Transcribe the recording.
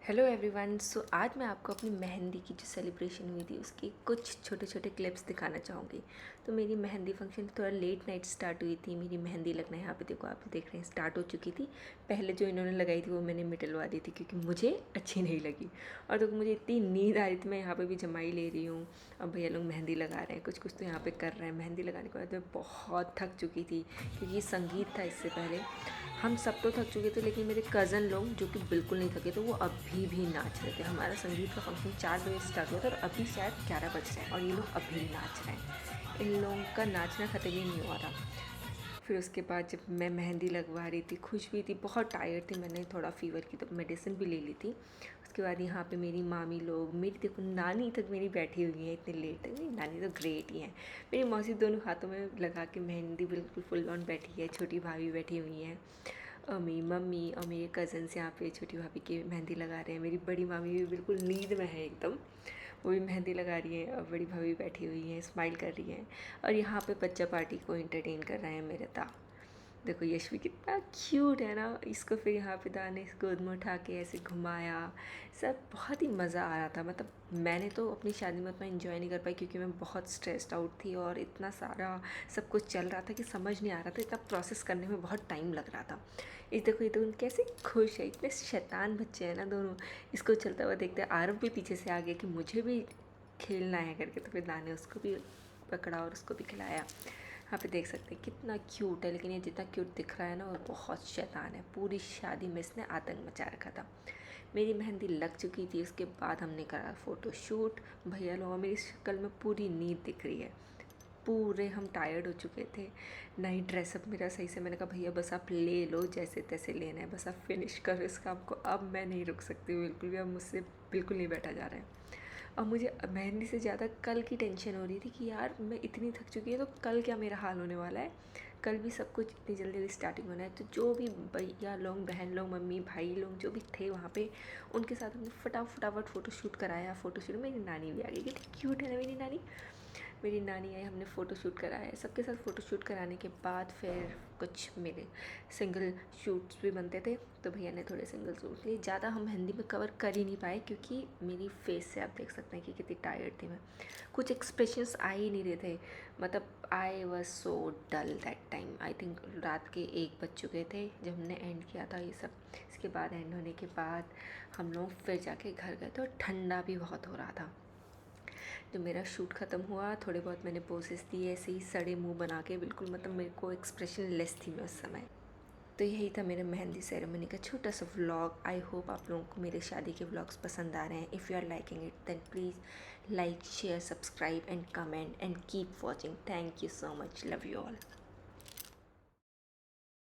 Hello everyone. सो आज मैं आपको अपनी मेहंदी की जो सेलिब्रेशन हुई थी उसके कुछ छोटे छोटे क्लिप्स दिखाना चाहूँगी। तो मेरी मेहंदी फंक्शन थोड़ा लेट नाइट स्टार्ट हुई थी। मेरी मेहंदी लगना यहाँ पे देखो, आप देख रहे हैं, स्टार्ट हो चुकी थी। पहले जो इन्होंने लगाई थी वो मैंने मिटलवा दी थी क्योंकि मुझे अच्छी नहीं लगी। और तो मुझे इतनी नींद आ रही थी, मैं यहाँ पर भी जमाई ले रही हूँ। अब भैया लोग मेहंदी लगा रहे हैं, कुछ कुछ तो यहाँ पर कर रहे हैं। मेहंदी लगाने के बाद मैं बहुत थक चुकी थी क्योंकि संगीत था इससे पहले। हम सब तो थक चुके थे लेकिन मेरे कज़न लोग जो कि बिल्कुल नहीं थके थे वो अभी भी नाच रहे थे। हमारा संगीत का फंक्शन 4 बजे स्टार्ट हुआ था और अभी शायद 11 बज रहे हैं और ये लोग अभी नाच रहे हैं। इन लोगों का नाचना ख़त्म ही नहीं हुआ था। फिर उसके बाद जब मैं मेहंदी लगवा रही थी, खुश भी थी, बहुत टायर्ड थी, मैंने थोड़ा फ़ीवर की तो मेडिसिन भी ले ली थी। उसके बाद यहाँ पे मेरी मामी लोग, मेरी देखो नानी तक मेरी बैठी हुई हैं इतने लेट तक। मेरी नानी तो ग्रेट ही हैं। मेरी मौसी दोनों हाथों में लगा के मेहंदी बिल्कुल फुल ऑन बैठी है। छोटी भाभी बैठी हुई हैं और मेरी मम्मी और मेरे कज़न्स यहाँ पे छोटी भाभी की मेहंदी लगा रहे हैं। मेरी बड़ी मामी भी बिल्कुल नींद में है एकदम, वो भी मेहंदी लगा रही है। और बड़ी भाभी बैठी हुई हैं, स्माइल कर रही हैं। और यहाँ पे बच्चा पार्टी को एंटरटेन कर रहे हैं मेरे ता। देखो यश कितना क्यूट है ना। इसको फिर यहाँ पे दादा ने गोद में उठा के ऐसे घुमाया। सब बहुत ही मज़ा आ रहा था। मतलब मैंने तो अपनी शादी में उतना इन्जॉय नहीं कर पाई क्योंकि मैं बहुत स्ट्रेस्ड आउट थी और इतना सारा सब कुछ चल रहा था कि समझ नहीं आ रहा था। इतना प्रोसेस करने में बहुत टाइम लग रहा था। इस देखो ये तो कैसे खुश है, इतने शैतान बच्चे हैं ना दोनों। इसको चलता हुआ देखते आरव भी पीछे से आ गया कि मुझे भी खेलना है करके, तो फिर दादा ने उसको भी पकड़ा और उसको भी खिलाया। यहाँ पे देख सकते हैं कितना क्यूट है, लेकिन ये जितना क्यूट दिख रहा है ना वो बहुत शैतान है। पूरी शादी में इसने आतंक मचा रखा था। मेरी मेहंदी लग चुकी थी, उसके बाद हमने करा फ़ोटोशूट। भैया लोगों, मेरी शक्ल में पूरी नींद दिख रही है। पूरे हम टायर्ड हो चुके थे। नई ड्रेसअप मेरा सही से, मैंने कहा भैया बस आप ले लो, जैसे तैसे लेना है, बस आप फिनिश करो इस काम को। अब मैं नहीं रुक सकती बिल्कुल भी, अब मुझसे बिल्कुल नहीं बैठा जा रहा है। और मुझे मेहंदी से ज़्यादा कल की टेंशन हो रही थी कि यार मैं इतनी थक चुकी है तो कल क्या मेरा हाल होने वाला है। कल भी सब कुछ इतनी जल्दी जल्दी स्टार्टिंग होना है। तो जो भी भैया लोग, बहन लोग, मम्मी भाई लोग जो भी थे वहाँ पे, उनके साथ हमने फटाफट फ़ोटोशूट कराया। फ़ोटोशूट मेरी नानी भी आ गई, कितनी क्यूट है ना मेरी नानी। मेरी नानी आई, हमने फ़ोटोशूट कराया। सबके साथ फ़ोटोशूट कराने के बाद फिर कुछ मेरे सिंगल शूट्स भी बनते थे, तो भैया ने थोड़े सिंगल शूट लिए। ज़्यादा हम हिंदी में कवर कर ही नहीं पाए क्योंकि मेरी फेस से आप देख सकते हैं कि कितनी टायर्ड थी मैं। कुछ एक्सप्रेशंस आ ही नहीं रहे थे। मतलब I was so dull that time. I think रात के 1 बज चुके थे जब हमने एंड किया था ये सब। इसके बाद एंड होने के बाद हम लोग फिर जाके घर गए थे और ठंडा भी बहुत हो रहा था। जब मेरा शूट ख़त्म हुआ, थोड़े बहुत मैंने पोसेस दिए ऐसे ही सड़े मुंह बना के, बिल्कुल मतलब मेरे को एक्सप्रेशन लेस थी मैं उस समय। तो यही था मेरे मेहंदी सेरेमनी का छोटा सा व्लॉग। आई होप आप लोगों को मेरे शादी के व्लॉग्स पसंद आ रहे हैं। If you are liking it then please like, share, subscribe and comment and keep watching. Thank you so much, love you all.